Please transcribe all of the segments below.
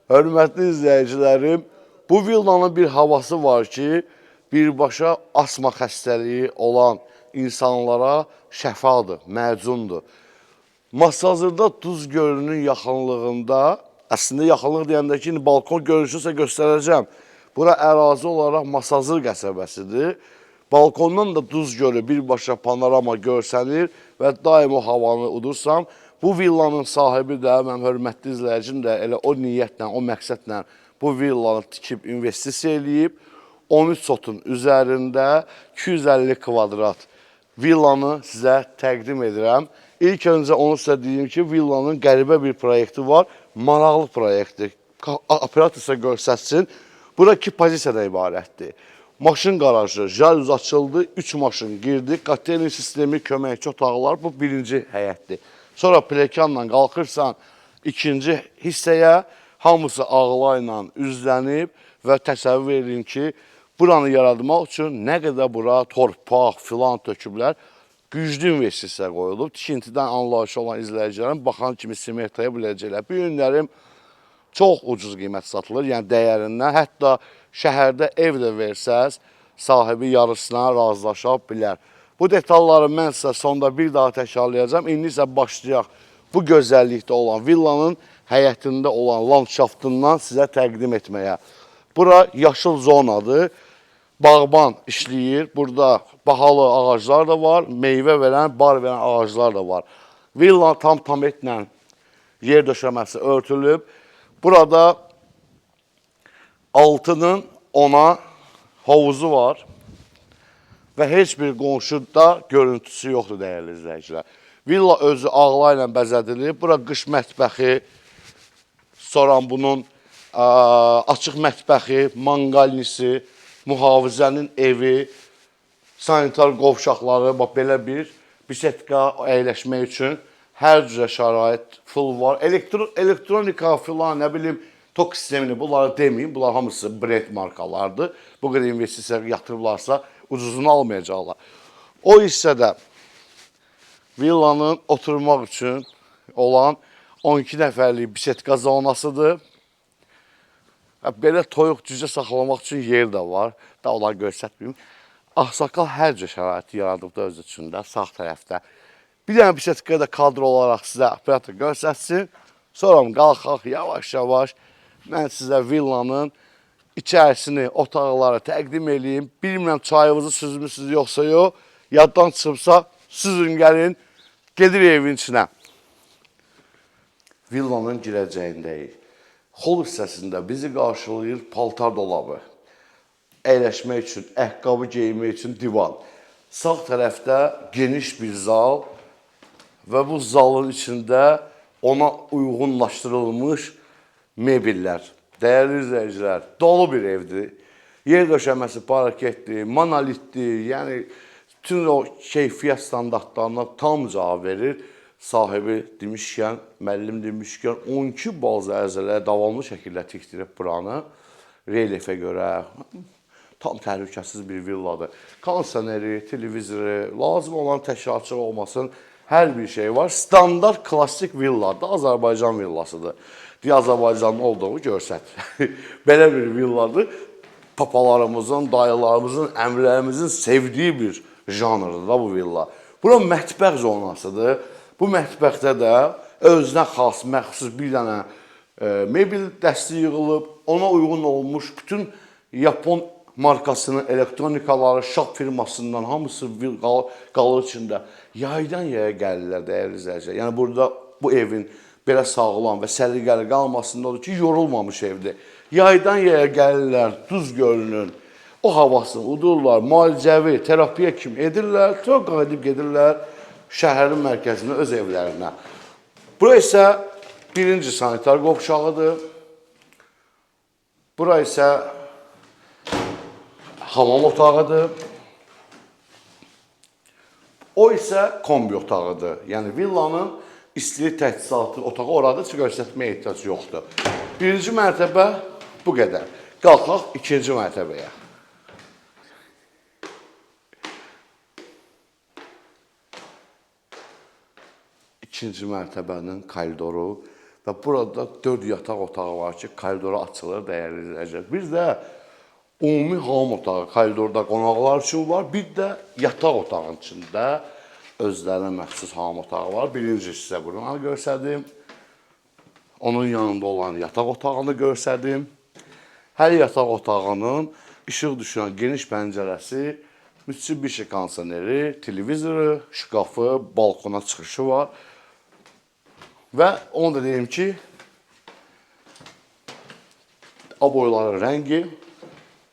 Hörmətli izləyicilərim, bu villanın bir havası var ki, birbaşa asma xəstəliyi olan insanlara şəfadır, məcundur. Masazırda Duz gölünün yaxınlığında, əslində yaxınlıq deyəndə ki, balkon görünüşüsə göstərəcəm. Bura ərazi olaraq Masazır qəsəbəsidir. Balkondan da Duz gölü birbaşa panorama görsənir və daim o havanı udursam. Bu villanın sahibi də, mənim hörmətli izləyicim də elə o niyyətlə, o məqsədlə bu villanı tikib, investisiya eləyib. 13 sotun üzərində 250 kvadrat villanı sizə təqdim edirəm. İlk öncə onu sizə deyim ki, villanın qəribə bir proyekti var, maraqlı proyektdir. Operator sizə görsətsin. Bura 2 pozisiyadan ibarətdir. Maşın qarajı, jaluz açıldı, 3 maşın girdi, konteyner sistemi, köməkçi otaqlar, bu birinci həyətdir. Sonra plekanla qalxırsan ikinci hissəyə, hamısı ağlayla üzlənib və təsəvvür edin ki, buranı yaratmaq üçün nə qədər bura torpaq filan töküblər, güclü investisiya qoyulub. Tikintidən anlayışı olan izləyicilərin baxan kimi simetraya biləcəklər. Bu günlərim çox ucuz qiymət satılır, yəni dəyərindən. Hətta şəhərdə ev də versəz, sahibi yarısına razılaşa bilər. Bu detalları mən sizə sonda bir daha təkrarlayacağam. İndi isə başlayaq bu gözəllikdə olan villanın həyətində olan landşaftından sizə təqdim etməyə. Bura yaşıl zonadır. Bağban işləyir. Burada bahalı ağaclar da var, meyvə verən, bar verən ağaclar da var. Villa tam etlə yer döşəməsi örtülüb. Burada 6-nın 10-a hovuzu var və heç bir qonşuda görüntüsü yoxdur, dəyərli izləyicilər. Villa özü ağla ilə bəzədilib. Bura qış mətbəxi, sonra bunun açıq mətbəxi, manqalnisi, mühafizənin evi, sanitar qovşaqları, bax belə bir bisetka əyləşmək üçün hər cürə şərait full var. Elektronika filan, nə bilim, tok sistemini bunları deməyim, bunlar hamısı brend markalardır. Bu qədər investisiya yatırıblarsa ucuzunu almayacaqlar. O hissədə villanın oturmaq üçün olan 12 nəfərlik bisetka zonasıdır. Belə toyuq cücə saxlamaq üçün yer də var. Da onları görsətməyim. Ağsaqqal hər cür şəraiti yaradıbdır öz üçündə, sağ tərəfdə. Bir dənə bisetkaya da kadr olaraq sizə operator görsətsin. Sonra qalxaq yavaş-yavaş mən sizə villanın içərisini, otaqları təqdim edeyim. Bilmirəm çayınızı süzmüsünüz yoxsa yox. Yaddan çıxıbsa süzün gəlin, gedir evin içinə. Villanın girəcəyindəyik. Xol hissəsində bizi qarşılayır paltar dolabı. Əyləşmək üçün, əhqabı geyinmək üçün divan. Sağ tərəfdə geniş bir zal və bu zalın içində ona uyğunlaşdırılmış mebellər. Dəyərli izləyicilər, dolu bir evdir. Yer döşəməsi parketdir, monolitdir, yəni bütün o keyfiyyət standartlarına tam cavab verir. Sahibi demişkən, müəllim demişkən, 12 bal zəlzələyə davamlı şəkildə tikdirib buranı relyefə görə. Tam təhlükəsiz bir villadır. Kondisioneri, televizoru, lazım olan təşkilatçı olmasın, hər bir şey var. Standart klassik villadır, Azərbaycan villasıdır. Deyə Azərbaycanın olduğu görsət. Belə bir villadır. Papalarımızın, dayılarımızın, əmrlərimizin sevdiyi bir janrdır da bu villa. Bura mətbəx zonasıdır. Bu mətbəxdə də özünə xas, məxsus bir dənə mebel dəsti yığılıb. Ona uyğun olmuş bütün Yapon markasının elektronikaları, şap firmasından hamısı qalır içində. Yaydan yaya gəlirlər, dəyərli izləyicilər. Yəni burada bu evin belə sağlam və səliqəli qalmasında odur ki, yorulmamış evdir. Yaydan yaya gəlirlər, Duz gölünün o havasını udurlar, müalicəvi, terapiya kimi edirlər, çox qalib gedirlər şəhərin mərkəzinə, öz evlərinə. Bura isə birinci sanitar qovşağıdır. Bura isə hamam otağıdır. O isə kombi otağıdır. Yəni villanın istilik təchizatı otağı orada göstərməyə ehtiyac yoxdur. Birinci mərtəbə bu qədər. Qalxaq ikinci mərtəbəyə. İkinci mərtəbənin koridoru və burada 4 yataq otağı var ki, koridora açılır, dəyərli izləyicilər. Bir də ümumi hamam otağı koridorda qonaqlar üçün var, bir də yataq otağının içində özlərinə məxsus hamam otağı var. Birinci sizə bunu göstərdim. Onun yanında olan yataq otağını göstərdim. Hər yataq otağının işıq düşən geniş pəncərəsi, Mitsubishi kondisioneri, televizoru, şkafı, balkona çıxışı var. Və onu da deyim ki, aboyların rəngi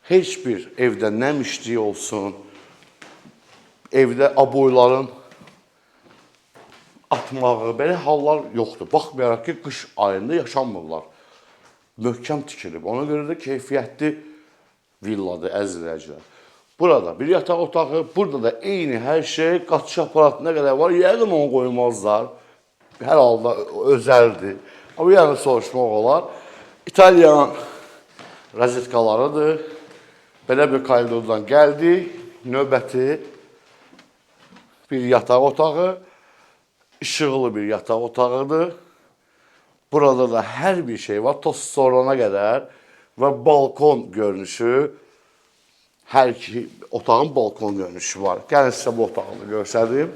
heç bir evdə nə mişliyi olsun, evdə aboyların atmağı, belə hallar yoxdur. Baxmayaraq ki, qış ayında yaşanmırlar. Möhkəm tikilib. Ona görə də keyfiyyətli villadır, əzizləyicilər. Burada bir yataq otağı, burada da eyni hər şey, qaçış aparatı nə qədər var, yəqin onu qoymazlar. Hər halda özəldir. Amma yəni soruşmaq olar. İtalyan rozetkalarıdır. Belə bir koridordan gəldik. Növbəti bir yataq otağı. İşıqlı bir yataq otağıdır. Burada da hər bir şey var, toz sorana qədər və balkon görünüşü. Hər iki otağın balkon görünüşü var. Gəlin sizə bu otağını göstərdim.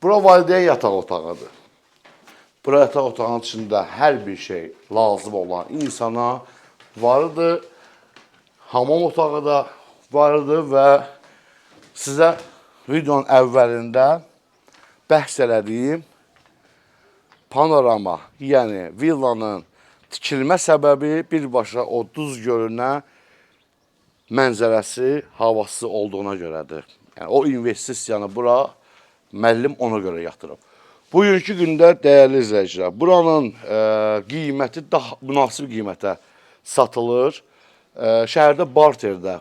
Bura valideyn yataq otağıdır. Bura yataq otağının içində hər bir şey lazım olan insana vardır. Hamam otağı da vardır və sizə videonun əvvəlində bəhs elədiyim panorama, yəni villanın tikilmə səbəbi birbaşa o duz gölünə mənzərəsi, havası olduğuna görədir. Yəni o investisiyanı bura müəllim ona görə yatırıb. Bugünkü gündə dəyərli izləyicilər, buranın qiyməti daha münasib qiymətə satılır. Şəhərdə barterdə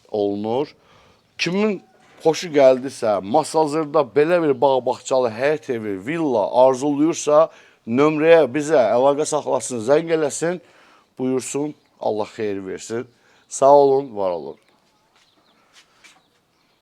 olunur. Kimin xoşu gəldisə, Masazırda belə bir bağ-bağçalı həyət evi, villa arzuluyursa, nömrəyə bizə əlaqə saxlasın, zəng eləsin, buyursun, Allah xeyir versin. Sağ olun, var olun.